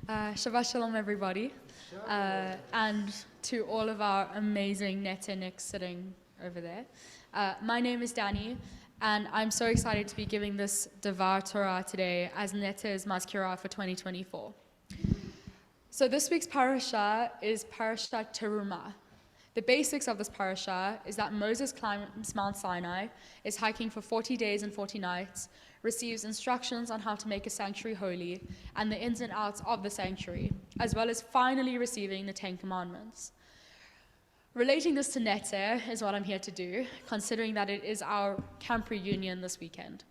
Shabbat Shalom, everybody. And to all of our amazing Netzer Nicks sitting over there. My name is Dani, and I'm so excited to be giving this Devar Torah today as Netzer's Mazkirah for 2024. So this week's Parshat is Parshat Terumah. The basics of this parasha is that Moses climbs Mount Sinai, is hiking for 40 days and 40 nights, receives instructions on how to make a sanctuary holy, and the ins and outs of the sanctuary, as well as finally receiving the 10 Commandments. Relating this to Netzer is what I'm here to do, considering that it is our camp reunion this weekend.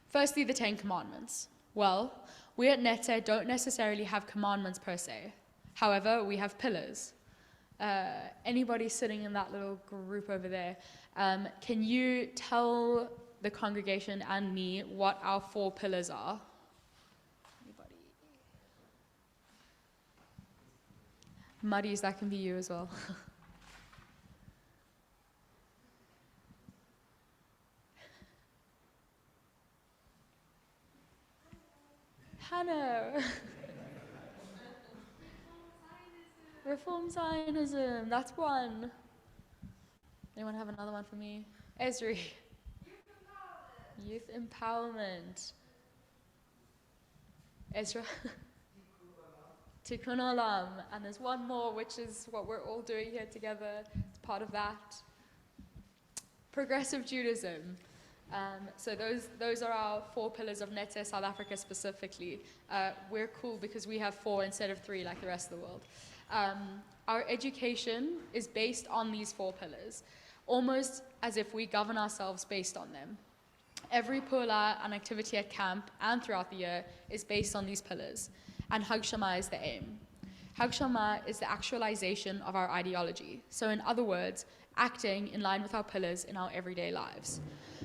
Firstly, the 10 Commandments. Well, we at Netzer don't necessarily have commandments per se. However, we have pillars. Anybody sitting in that little group over there, can you tell the congregation and me what our 4 pillars are? Anybody? Muddies, that can be you as well. Hannah. Reform Zionism, that's one. Anyone have another one for me? Esri. Youth empowerment. Ezra. Tikkun Olam. And there's one more, which is what we're all doing here together. It's part of that. Progressive Judaism. So those are our 4 pillars of Netzer South Africa specifically. We're cool because we have 4 instead of 3 like the rest of the world. Our education is based on these 4 pillars, almost as if we govern ourselves based on them. Every pula and activity at camp and throughout the year is based on these pillars, and Hagshama is the aim. Hagshama is the actualization of our ideology, so in other words, acting in line with our pillars in our everyday lives.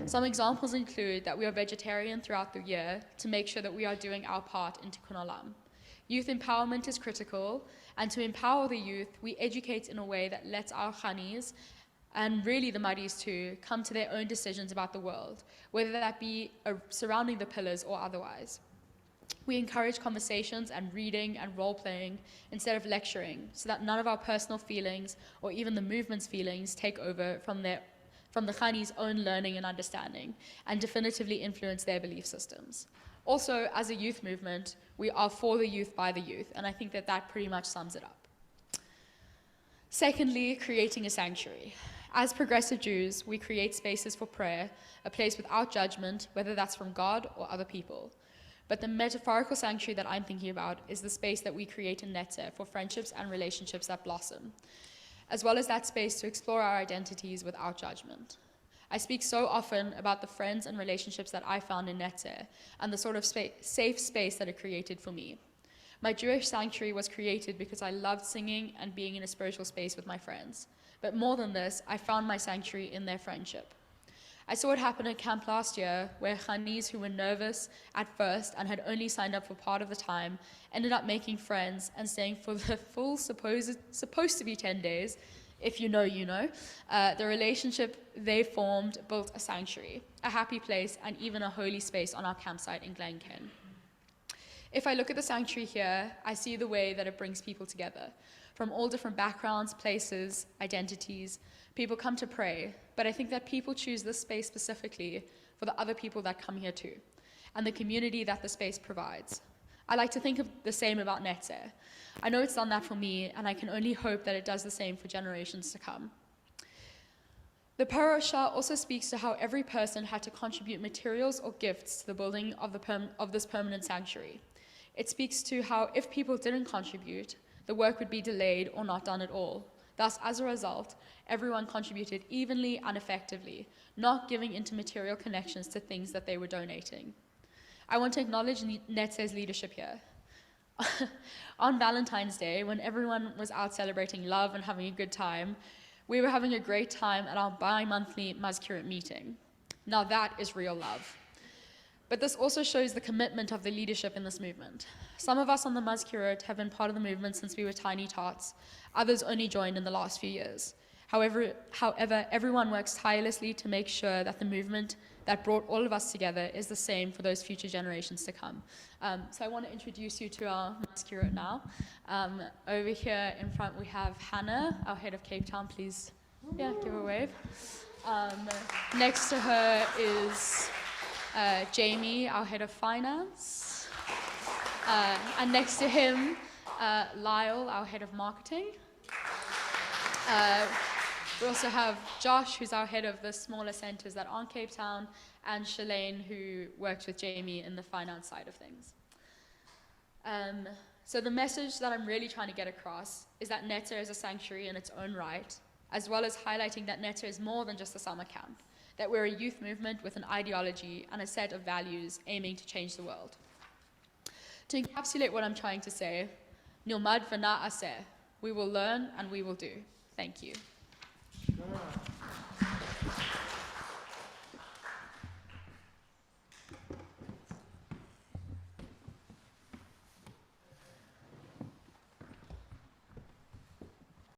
Some examples include that we are vegetarian throughout the year to make sure that we are doing our part in Tikkun Olam. Youth empowerment is critical, and to empower the youth, we educate in a way that lets our Khanis, and really the Madis too, come to their own decisions about the world, whether that be surrounding the pillars or otherwise. We encourage conversations and reading and role-playing instead of lecturing, so that none of our personal feelings or even the movement's feelings take over from the Khani's own learning and understanding, and definitively influence their belief systems. Also, as a youth movement, we are for the youth by the youth, and I think that pretty much sums it up. Secondly, creating a sanctuary. As progressive Jews, we create spaces for prayer, a place without judgment, whether that's from God or other people. But the metaphorical sanctuary that I'm thinking about is the space that we create in Netzer for friendships and relationships that blossom, as well as that space to explore our identities without judgment. I speak so often about the friends and relationships that I found in Netzer and the sort of safe space that it created for me. My Jewish sanctuary was created because I loved singing and being in a spiritual space with my friends. But more than this, I found my sanctuary in their friendship. I saw it happen at camp last year, where Khanis who were nervous at first and had only signed up for part of the time ended up making friends and staying for the full supposed to be 10 days. If you know, you know. The relationship they formed built a sanctuary, a happy place, and even a holy space on our campsite in Glencairn. If I look at the sanctuary here, I see the way that it brings people together. From all different backgrounds, places, identities, people come to pray, but I think that people choose this space specifically for the other people that come here too, and the community that the space provides. I like to think of the same about Netzer. I know it's done that for me, and I can only hope that it does the same for generations to come. The parasha also speaks to how every person had to contribute materials or gifts to the building of this permanent sanctuary. It speaks to how if people didn't contribute, the work would be delayed or not done at all. Thus, as a result, everyone contributed evenly and effectively, not giving into material connections to things that they were donating. I want to acknowledge Netzer's leadership here. On Valentine's Day, when everyone was out celebrating love and having a good time, we were having a great time at our bi-monthly Mazkirah meeting. Now that is real love. But this also shows the commitment of the leadership in this movement. Some of us on the Mazkirah have been part of the movement since we were tiny tots. Others only joined in the last few years. However, everyone works tirelessly to make sure that the movement that brought all of us together is the same for those future generations to come. So I want to introduce you to our Mazkirah now. Over here in front we have Hannah, our head of Cape Town. Please, give her a wave. Next to her is Jamie, our head of finance. And next to him, Lyle, our head of marketing. We also have Josh, who's our head of the smaller centres that aren't Cape Town, and Shalane, who works with Jamie in the finance side of things. So the message that I'm really trying to get across is that Netzer is a sanctuary in its own right, as well as highlighting that Netzer is more than just a summer camp, that we're a youth movement with an ideology and a set of values aiming to change the world. To encapsulate what I'm trying to say, Nilmad v'na aseh, we will learn and we will do. Thank you.